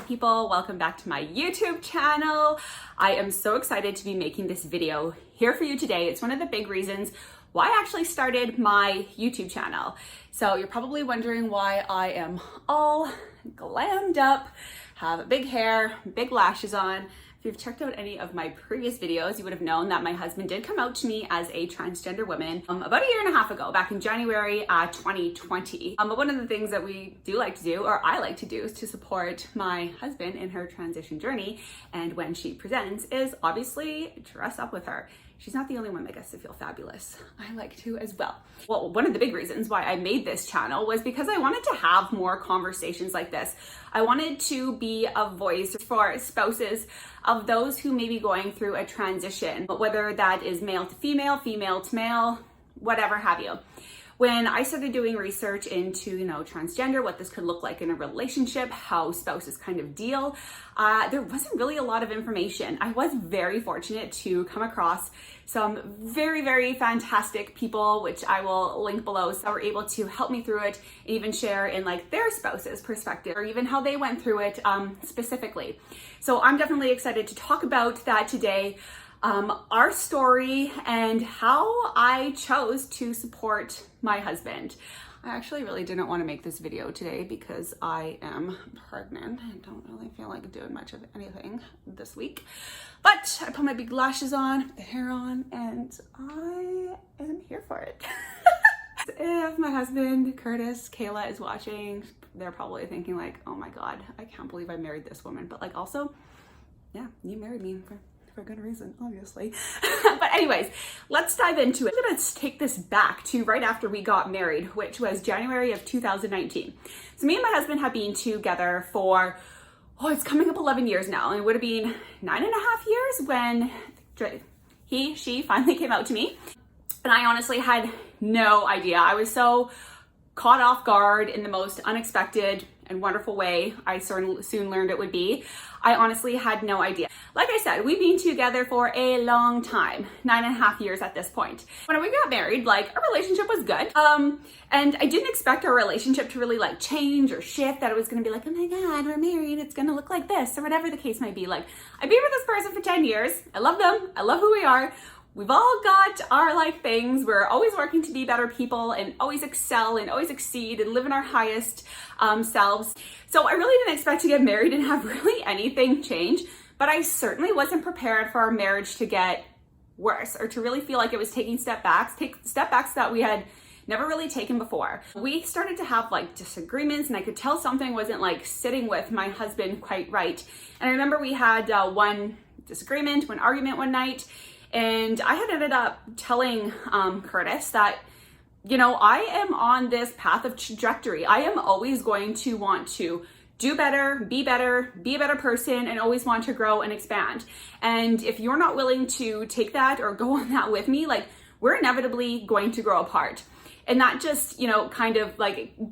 people, welcome back to my YouTube channel. I am so excited to be making this video here for you today. It's one of the big reasons why I actually started my YouTube channel. So you're probably wondering why I am all glammed up, have big hair, big lashes on. If you've checked out any of my previous videos, you would have known that my husband did come out to me as a transgender woman about a year and a half ago, back in January 2020. But one of the things that we do like to do, or I like to do, is to support my husband in her transition journey. And when she presents, is obviously dress up with her. She's not the only one that gets to feel fabulous. I like to as well. Well, one of the big reasons why I made this channel was because I wanted to have more conversations like this. I wanted to be a voice for spouses of those who may be going through a transition, whether that is male to female, female to male, whatever have you. When I started doing research into, transgender, what this could look like in a relationship, how spouses kind of deal, there wasn't really a lot of information. I was very fortunate to come across some very, very fantastic people, which I will link below, so were able to help me through it and even share in their spouse's perspective or even how they went through it specifically. So I'm definitely excited to talk about that today. Our story and how I chose to support my husband. I actually really didn't want to make this video today because I am pregnant and don't really feel like doing much of anything this week. But I put my big lashes on, the hair on, and I am here for it. If my husband, Curtis, Kayla is watching, they're probably thinking oh my God, I can't believe I married this woman. But also, yeah, you married me for a good reason, obviously. But anyways, let's dive into it. I'm gonna take this back to right after we got married, which was January of 2019. So me and my husband have been together for, it's coming up 11 years now. And it would have been 9.5 years when she finally came out to me. And I honestly had no idea. I was so caught off guard in the most unexpected and wonderful way I soon learned it would be. I honestly had no idea. Like I said, we've been together for a long time, 9.5 years at this point. When we got married, our relationship was good. And I didn't expect our relationship to really change or shift, that it was gonna be oh my God, we're married, it's gonna look like this, or whatever the case might be. I've been with this person for 10 years. I love them, I love who we are. We've all got our things. We're always working to be better people and always excel and always exceed and live in our highest selves. So I really didn't expect to get married and have really anything change, but I certainly wasn't prepared for our marriage to get worse or to really feel like it was taking step backs that we had never really taken before. We started to have disagreements, and I could tell something wasn't sitting with my husband quite right. And I remember we had one argument one night. And I had ended up telling Curtis that, I am on this path of trajectory. I am always going to want to do better, be a better person, and always want to grow and expand. And if you're not willing to take that or go on that with me, we're inevitably going to grow apart. And that just, kind of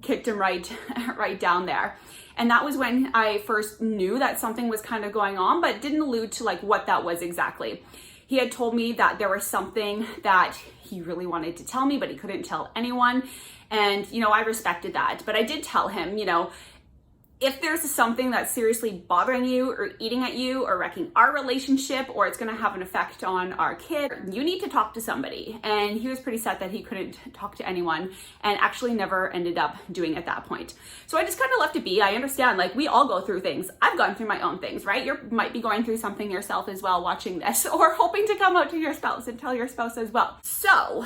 kicked him right down there. And that was when I first knew that something was kind of going on, but didn't allude to what that was exactly. He had told me that there was something that he really wanted to tell me, but he couldn't tell anyone. And, I respected that. But I did tell him, if there's something that's seriously bothering you or eating at you or wrecking our relationship, or it's going to have an effect on our kid, you need to talk to somebody. And he was pretty sad that he couldn't talk to anyone and actually never ended up doing it at that point. So I just kind of left it be. I understand, we all go through things. I've gone through my own things, right? You might be going through something yourself as well watching this, or hoping to come out to your spouse and tell your spouse as well. So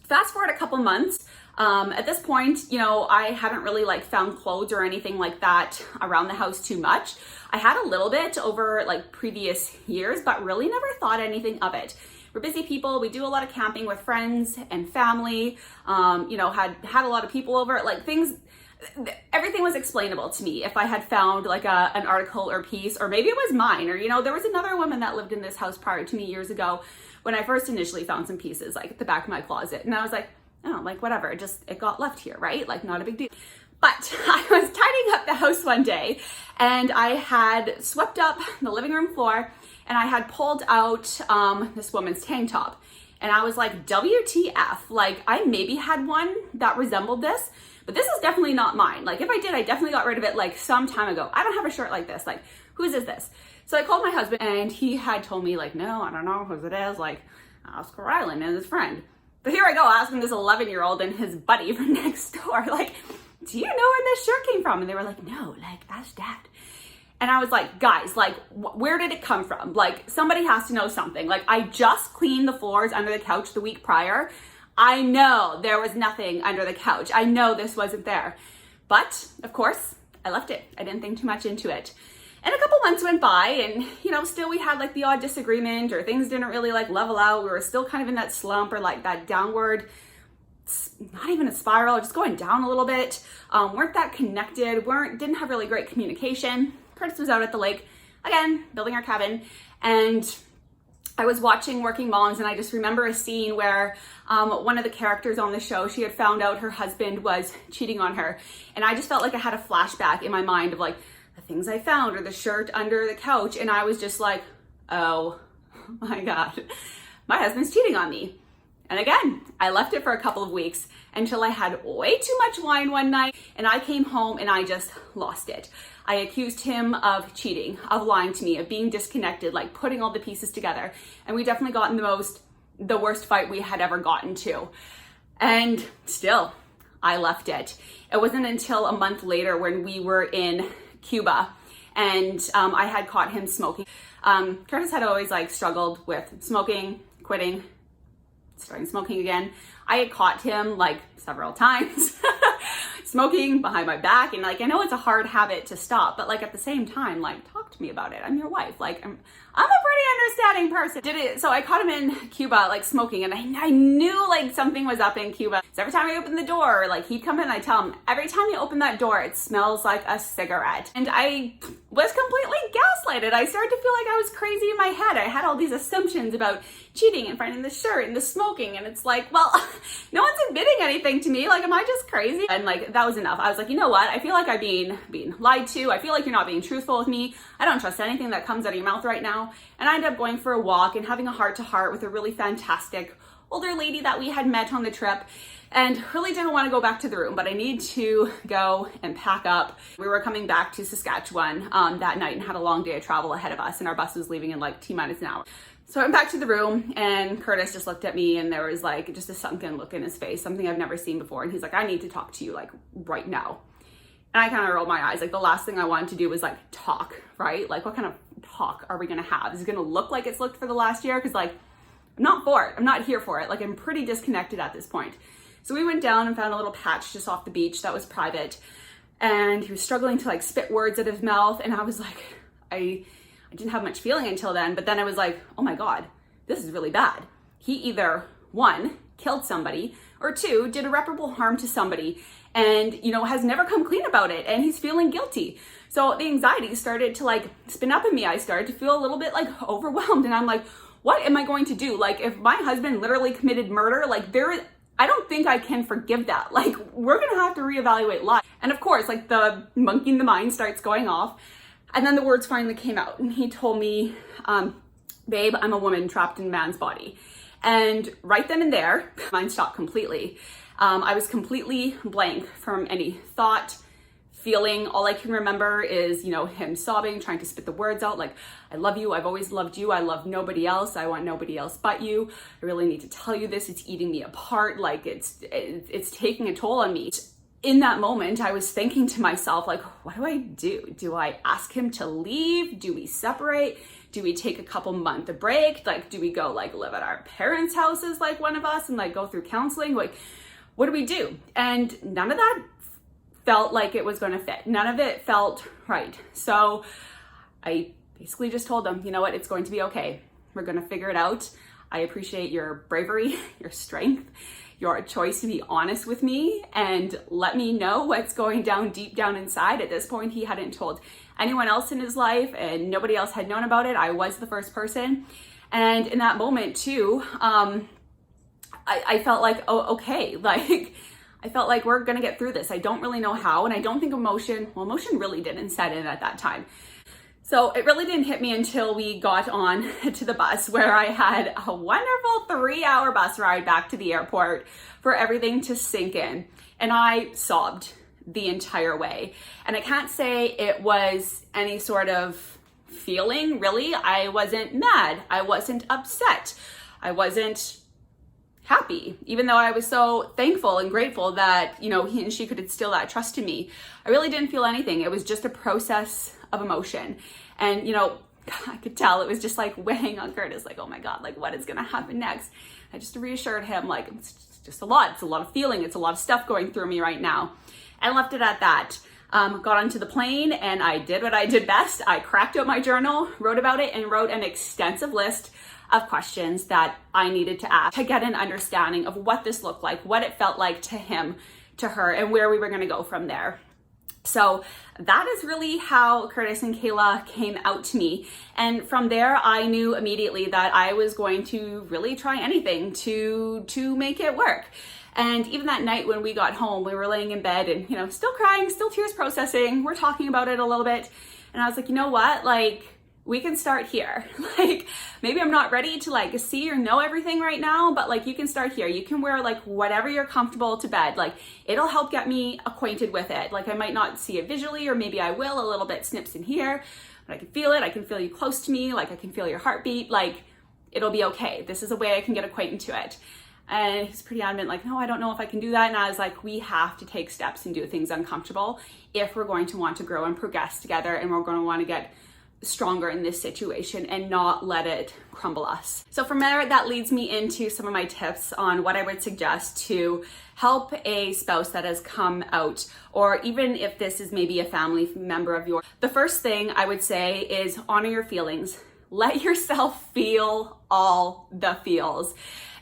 fast forward a couple months. At this point, I hadn't really found clothes or anything like that around the house too much. I had a little bit over previous years, but really never thought anything of it. We're busy people. We do a lot of camping with friends and family. Had a lot of people over. Everything was explainable to me if I had found an article or piece, or maybe it was mine, or there was another woman that lived in this house prior to me years ago when I first initially found some pieces at the back of my closet, and I was whatever, it got left here, right? Not a big deal. But I was tidying up the house one day, and I had swept up the living room floor, and I had pulled out this woman's tank top. And I was like, WTF? Like, I maybe had one that resembled this, but this is definitely not mine. Like, if I did, I definitely got rid of it like some time ago. I don't have a shirt like this. Like, whose is this? So I called my husband and he had told me like, no, I don't know whose it is. Like, ask Rylan and his friend. But here I go asking this 11-year-old and his buddy from next door, like, do you know where this shirt came from? And they were like, no, like, ask Dad. And I was like, guys, like, where did it come from? Like, somebody has to know something. Like, I just cleaned the floors under the couch the week prior. I know there was nothing under the couch. I know this wasn't there. But, of course, I left it. I didn't think too much into it. And a couple months went by and, you know, still we had like the odd disagreement or things didn't really like level out. We were still kind of in that slump or like that downward, not even a spiral, just going down a little bit. Weren't that connected, didn't have really great communication. Curtis was out at the lake, again, building our cabin. And I was watching Working Moms and I just remember a scene where one of the characters on the show, she had found out her husband was cheating on her. And I just felt like I had a flashback in my mind of like, the things I found or the shirt under the couch. And I was just like, oh my God, my husband's cheating on me. And again, I left it for a couple of weeks until I had way too much wine one night and I came home and I just lost it. I accused him of cheating, of lying to me, of being disconnected, like putting all the pieces together. And we definitely got in the worst fight we had ever gotten to. And still, I left it. It wasn't until a month later when we were in Cuba and I had caught him smoking. Curtis had always like struggled with smoking, quitting, starting smoking again. I had caught him like several times smoking behind my back, and like I know it's a hard habit to stop, but like at the same time, like talk to me about it. I'm your wife. Like I'm a pretty understanding person. So I caught him in Cuba like smoking, and I knew like something was up in Cuba. So every time I opened the door, like he'd come in and I tell him, every time you open that door, it smells like a cigarette. And I was completely gaslighted. I started to feel like I was crazy in my head. I had all these assumptions about cheating and finding the shirt and the smoking, and it's like, well, no one's admitting anything to me. Like, am I just crazy? And like that was enough. I was like, you know what? I feel like I'm being lied to. I feel like you're not being truthful with me. I don't trust anything that comes out of your mouth right now. And I ended up going for a walk and having a heart-to-heart with a really fantastic older lady that we had met on the trip, and really didn't want to go back to the room, but I need to go and pack up. We were coming back to Saskatchewan that night and had a long day of travel ahead of us, and our bus was leaving in like T-minus an hour. So I went back to the room and Curtis just looked at me and there was like just a sunken look in his face, something I've never seen before. And he's like, I need to talk to you like right now. And I kind of rolled my eyes. Like the last thing I wanted to do was like talk, right? Like what kind of talk are we gonna have? Is it gonna look like it's looked for the last year? Cause like, I'm not for it. I'm not here for it. Like I'm pretty disconnected at this point. So we went down and found a little patch just off the beach that was private. And he was struggling to like spit words out of his mouth. And I was like, I didn't have much feeling until then, but then I was like, oh my God, this is really bad. He either one, killed somebody, or two, did irreparable harm to somebody and, you know, has never come clean about it. And he's feeling guilty. So the anxiety started to like spin up in me. I started to feel a little bit like overwhelmed. And I'm like, what am I going to do? Like if my husband literally committed murder, like I don't think I can forgive that. Like we're going to have to reevaluate life. And of course, like the monkey in the mind starts going off. And then the words finally came out and he told me, babe, I'm a woman trapped in a man's body. And right then and there, mine stopped completely. I was completely blank from any thought, feeling. All I can remember is, you know, him sobbing, trying to spit the words out like, I love you. I've always loved you. I love nobody else. I want nobody else but you. I really need to tell you this. It's eating me apart. Like it's taking a toll on me. In that moment, I was thinking to myself, like, what do I do? Do I ask him to leave? Do we separate? Do we take a couple month break? Like, do we go like live at our parents' houses, like one of us, and like go through counseling? Like, what do we do? And none of that felt like it was going to fit. None of it felt right. So I basically just told him, you know what? It's going to be okay. We're going to figure it out. I appreciate your bravery, your strength, your choice to be honest with me and let me know what's going down deep down inside. At this point, he hadn't told anyone else in his life and nobody else had known about it. I was the first person. And in that moment too, I felt like, oh, okay. Like I felt like we're going to get through this. I don't really know how. And I don't think emotion really didn't set in at that time. So it really didn't hit me until we got on to the bus, where I had a wonderful 3-hour bus ride back to the airport for everything to sink in. And I sobbed the entire way. And I can't say it was any sort of feeling, really. I wasn't mad. I wasn't upset. I wasn't happy, even though I was so thankful and grateful that, he and she could instill that trust in me. I really didn't feel anything. It was just a process of emotion. And, I could tell it was just like weighing on Curtis, like, oh my God, like what is going to happen next? I just reassured him, like, it's just a lot. It's a lot of feeling. It's a lot of stuff going through me right now. And left it at that. Got onto the plane and I did what I did best. I cracked out my journal, wrote about it, and wrote an extensive list of questions that I needed to ask to get an understanding of what this looked like, what it felt like to him, to her, and where we were going to go from there. So that is really how Curtis and Kayla came out to me. And from there, I knew immediately that I was going to really try anything to make it work. And even that night when we got home, we were laying in bed and, still crying, still tears processing. We're talking about it a little bit. And I was like, you know what? Like, we can start here. Like, maybe I'm not ready to see or know everything right now, but you can start here. You can wear whatever you're comfortable to bed. It'll help get me acquainted with it. I might not see it visually, or maybe I will, a little bit snips in here, but I can feel it. I can feel you close to me. I can feel your heartbeat. It'll be okay. This is a way I can get acquainted to it. And he's pretty adamant, no, I don't know if I can do that. And I was like, we have to take steps and do things uncomfortable if we're going to want to grow and progress together, and we're going to want to get stronger in this situation and not let it crumble us. So from there, that leads me into some of my tips on what I would suggest to help a spouse that has come out, or even if this is maybe a family member of yours. The first thing I would say is honor your feelings. Let yourself feel all the feels.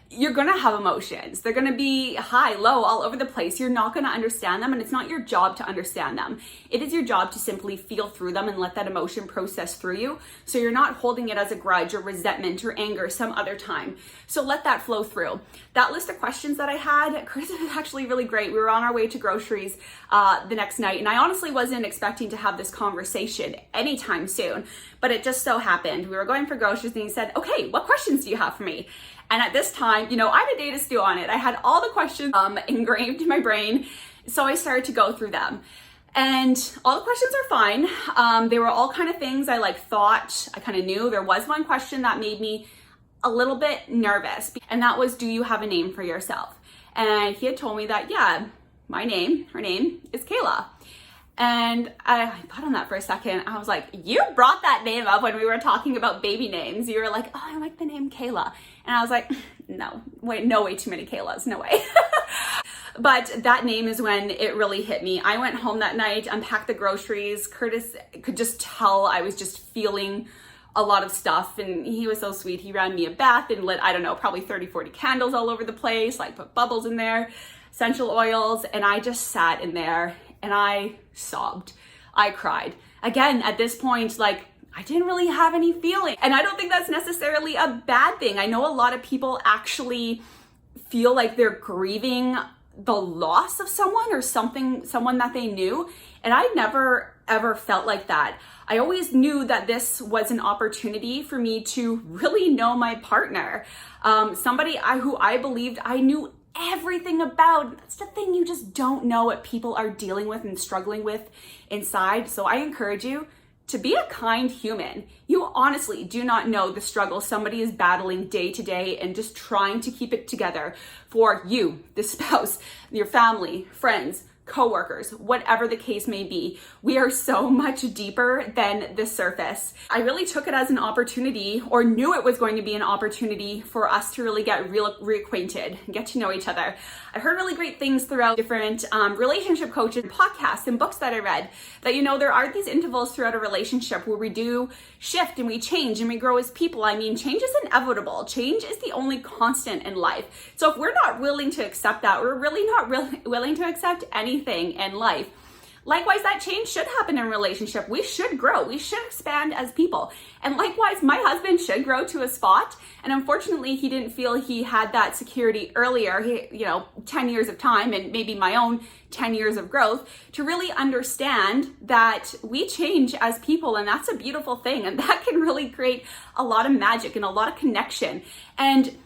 You're going to have emotions. They're going to be high, low, all over the place. You're not going to understand them, and it's not your job to understand them. It is your job to simply feel through them and let that emotion process through you, so you're not holding it as a grudge or resentment or anger some other time. So let that flow through. That list of questions that I had, Chris, was actually really great. We were on our way to groceries the next night, and I honestly wasn't expecting to have this conversation anytime soon, but it just so happened. We were going for groceries, and he said, okay, what questions do you have for me? And at this time, I had a day to stew on it. I had all the questions engraved in my brain. So I started to go through them. And all the questions are fine. They were all kind of things I thought I kind of knew. There was one question that made me a little bit nervous. And that was, do you have a name for yourself? And he had told me that, yeah, her name is Kayla. And I thought on that for a second. I was like, you brought that name up when we were talking about baby names. You were like, oh, I like the name Kayla. And I was like, no way too many Kaylas, no way. But that name is when it really hit me. I went home that night, unpacked the groceries. Curtis could just tell I was just feeling a lot of stuff, and he was so sweet. He ran me a bath and lit, probably 30, 40 candles all over the place, put bubbles in there, essential oils, and I just sat in there and I sobbed. I cried. Again, at this point, I didn't really have any feeling. And I don't think that's necessarily a bad thing. I know a lot of people actually feel like they're grieving the loss of someone or someone that they knew. And I never ever felt like that. I always knew that this was an opportunity for me to really know my partner. Somebody who I believed I knew everything about. That's the thing, you just don't know what people are dealing with and struggling with inside. So I encourage you to be a kind human. You honestly do not know the struggle somebody is battling day to day and just trying to keep it together for you, the spouse, your family, friends, coworkers, whatever the case may be. We are so much deeper than the surface. I really took it as an opportunity, or knew it was going to be an opportunity, for us to really get reacquainted, get to know each other. I heard really great things throughout different relationship coaches, podcasts, and books that I read, that there are these intervals throughout a relationship where we do shift and we change and we grow as people. Change is inevitable. Change is the only constant in life. So if we're not willing to accept that, we're really not willing to accept anything in life. Likewise, that change should happen in a relationship. We should grow. We should expand as people. And likewise, my husband should grow to a spot. And unfortunately, he didn't feel he had that security earlier. 10 years of time and maybe my own 10 years of growth to really understand that we change as people. And that's a beautiful thing. And that can really create a lot of magic and a lot of connection. And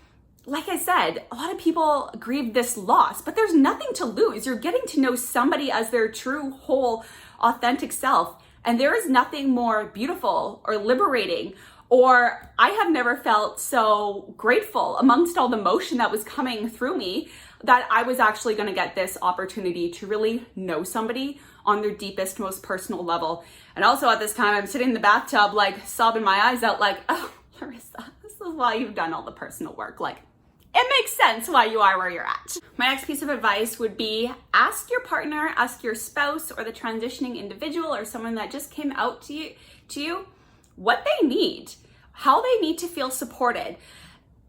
like I said, a lot of people grieve this loss, but there's nothing to lose. You're getting to know somebody as their true, whole, authentic self. And there is nothing more beautiful or liberating, or I have never felt so grateful amongst all the emotion that was coming through me that I was actually going to get this opportunity to really know somebody on their deepest, most personal level. And also at this time, I'm sitting in the bathtub, like sobbing my eyes out, like, oh, Larissa, this is why you've done all the personal work. Like, it makes sense why you are where you're at. My next piece of advice would be ask your partner, ask your spouse or the transitioning individual or someone that just came out to you what they need, how they need to feel supported.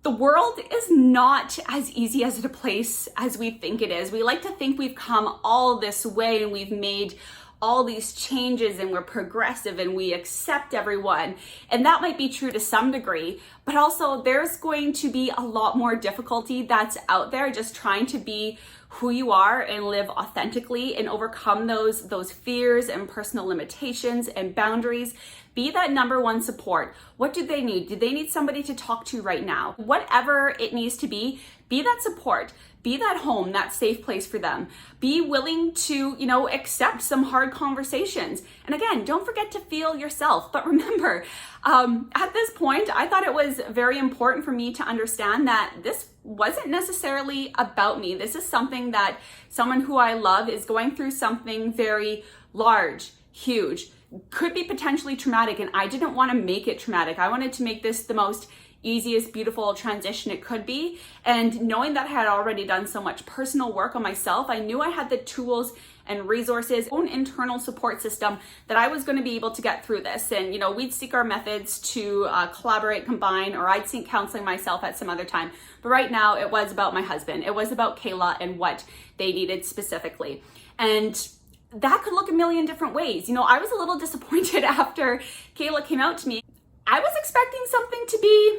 The world is not as easy as a place as we think it is. We like to think we've come all this way and we've made all these changes and we're progressive and we accept everyone. And that might be true to some degree, but also there's going to be a lot more difficulty that's out there just trying to be who you are and live authentically and overcome those fears and personal limitations and boundaries. Be that number one support. What do they need? Do they need somebody to talk to right now? Whatever it needs to be that support. Be that home, that safe place for them. Be willing to, accept some hard conversations. And again, don't forget to feel yourself. But remember, at this point, I thought it was very important for me to understand that this wasn't necessarily about me. This is something that someone who I love is going through something very large, huge, could be potentially traumatic. And I didn't want to make it traumatic. I wanted to make this the most easiest, beautiful transition it could be. And knowing that I had already done so much personal work on myself, I knew I had the tools and resources, own internal support system that I was going to be able to get through this. And, we'd seek our methods to collaborate, combine, or I'd seek counseling myself at some other time. But right now it was about my husband. It was about Kayla and what they needed specifically. And that could look a million different ways. I was a little disappointed after Kayla came out to me. I was expecting something to be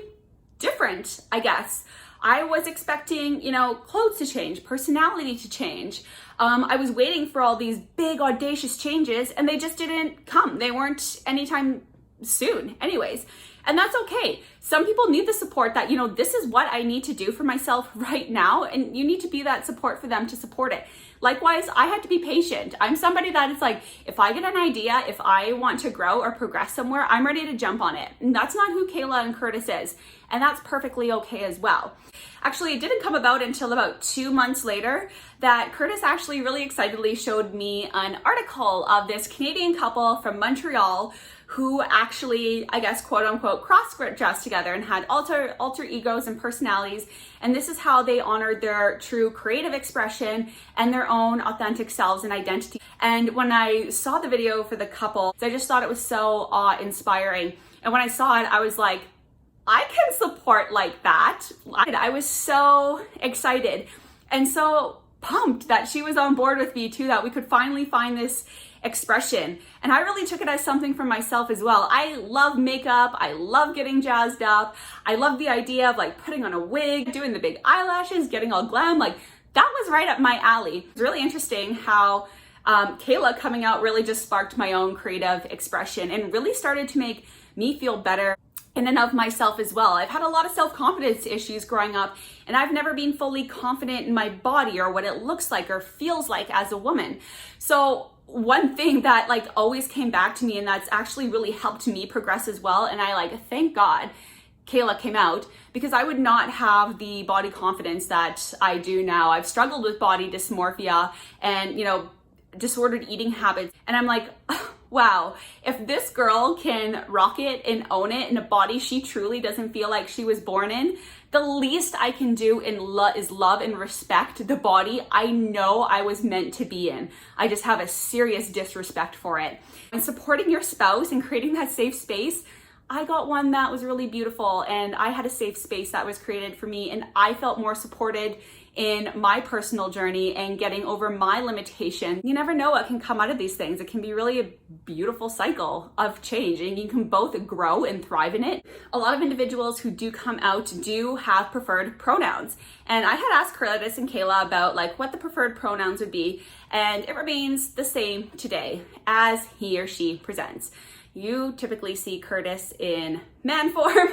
different, I guess. I was expecting, clothes to change, personality to change. I was waiting for all these big, audacious changes, and they just didn't come. They weren't anytime soon anyways. And that's okay. Some people need the support that, this is what I need to do for myself right now. And you need to be that support for them to support it. Likewise, I had to be patient. I'm somebody that is like, if I get an idea, if I want to grow or progress somewhere, I'm ready to jump on it. And that's not who Kayla and Curtis is. And that's perfectly okay as well. Actually, it didn't come about until about 2 months later that Curtis actually really excitedly showed me an article of this Canadian couple from Montreal who actually, I guess, quote unquote, cross-dressed together and had alter egos and personalities. And this is how they honored their true creative expression and their own authentic selves and identity. And when I saw the video for the couple, I just thought it was so awe-inspiring. And when I saw it, I was like, I can support like that. I was so excited and so pumped that she was on board with me too, that we could finally find this expression. And I really took it as something for myself as well. I love makeup. I love getting jazzed up. I love the idea of like putting on a wig, doing the big eyelashes, getting all glam. Like that was right up my alley. It's really interesting how Kayla coming out really just sparked my own creative expression and really started to make me feel better in and of myself as well. I've had a lot of self-confidence issues growing up, and I've never been fully confident in my body or what it looks like or feels like as a woman. So one thing that like always came back to me, and that's actually really helped me progress as well, and I thank God Kayla came out, because I would not have the body confidence that I do now. I've struggled with body dysmorphia and, disordered eating habits. And I'm like, wow, if this girl can rock it and own it in a body she truly doesn't feel like she was born in, the least I can do is love and respect the body I know I was meant to be in. I just have a serious disrespect for it. And supporting your spouse and creating that safe space, I got one that was really beautiful, and I had a safe space that was created for me, and I felt more supported in my personal journey and getting over my limitation. You never know what can come out of these things. It can be really a beautiful cycle of change, and you can both grow and thrive in it. A lot of individuals who do come out do have preferred pronouns. And I had asked Curtis and Kayla about like what the preferred pronouns would be, and it remains the same today as he or she presents. You typically see Curtis in man form,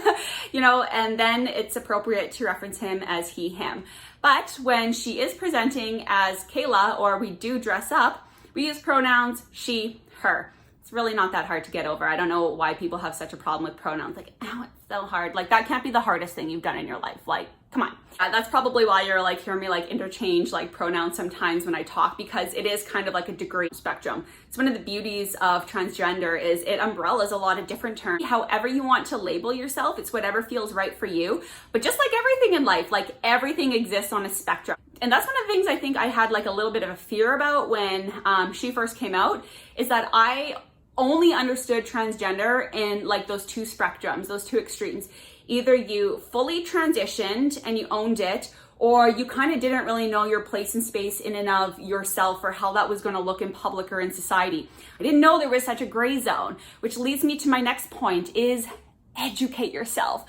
and then it's appropriate to reference him as he, him. But when she is presenting as Kayla, or we do dress up, we use pronouns she, her. It's really not that hard to get over. I don't know why people have such a problem with pronouns. Like, oh, it's so hard. Like, that can't be the hardest thing you've done in your life. Like, come on. That's probably why you're like hearing me like interchange like pronouns sometimes when I talk, because it is kind of like a degree spectrum. It's one of the beauties of transgender is it umbrellas a lot of different terms. However you want to label yourself, it's whatever feels right for you. But just like everything in life, like everything exists on a spectrum. And that's one of the things I think I had like a little bit of a fear about when she first came out, is that I only understood transgender in like those two spectrums, those two extremes. Either you fully transitioned and you owned it, or you kind of didn't really know your place and space in and of yourself or how that was going to look in public or in society. I didn't know there was such a gray zone, which leads me to my next point is educate yourself.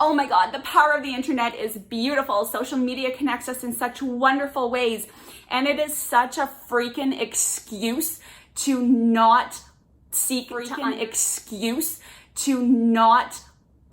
Oh my God, the power of the internet is beautiful. Social media connects us in such wonderful ways. And it is such a freaking excuse to not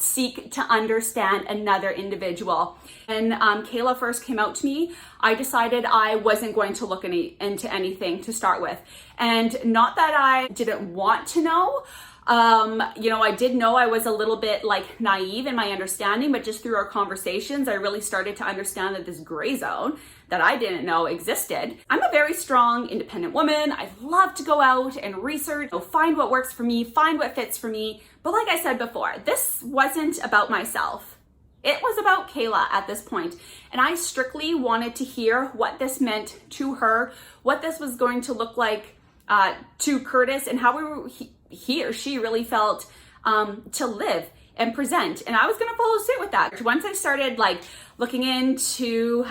seek to understand another individual. When Kayla first came out to me, I decided I wasn't going to look into anything to start with. And not that I didn't want to know. I did know I was a little bit like naive in my understanding, but just through our conversations, I really started to understand that this gray zone that I didn't know existed. I'm a very strong, independent woman. I love to go out and research, find what works for me, find what fits for me. But like I said before, this wasn't about myself. It was about Kayla at this point. And I strictly wanted to hear what this meant to her, what this was going to look like to Curtis, and how he or she really felt to live and present. And I was gonna follow suit with that. Once I started like looking into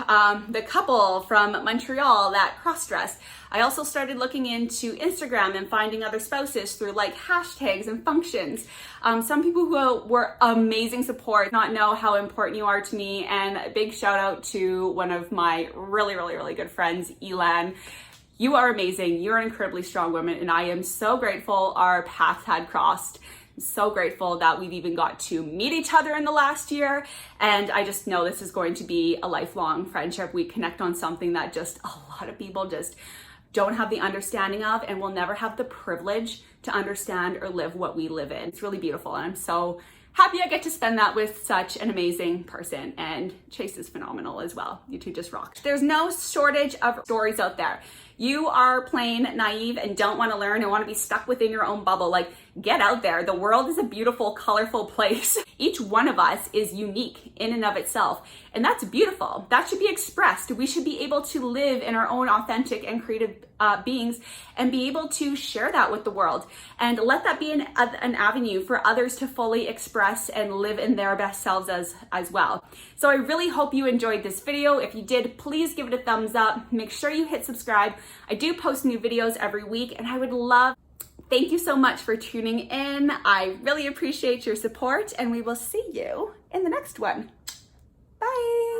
the couple from Montreal that cross-dressed, I also started looking into Instagram and finding other spouses through like hashtags and functions. Some people who were amazing support, not know how important you are to me. And a big shout out to one of my really, really, really good friends, Elan. You are amazing. You're an incredibly strong woman, and I am so grateful our paths had crossed. I'm so grateful that we've even got to meet each other in the last year, and I just know this is going to be a lifelong friendship. We connect on something that just a lot of people just don't have the understanding of, and will never have the privilege to understand or live what we live in. It's really beautiful, and I'm so happy I get to spend that with such an amazing person. And Chase is phenomenal as well. You two just rock. There's no shortage of stories out there. You are plain naive and don't want to learn and want to be stuck within your own bubble. Like, get out there. The world is a beautiful, colorful place. Each one of us is unique in and of itself. And that's beautiful. That should be expressed. We should be able to live in our own authentic and creative beings and be able to share that with the world. And let that be an avenue for others to fully express and live in their best selves as well. So I really hope you enjoyed this video. If you did, please give it a thumbs up. Make sure you hit subscribe. I do post new videos every week, and I would love. Thank you so much for tuning in. I really appreciate your support, and we will see you in the next one. Bye.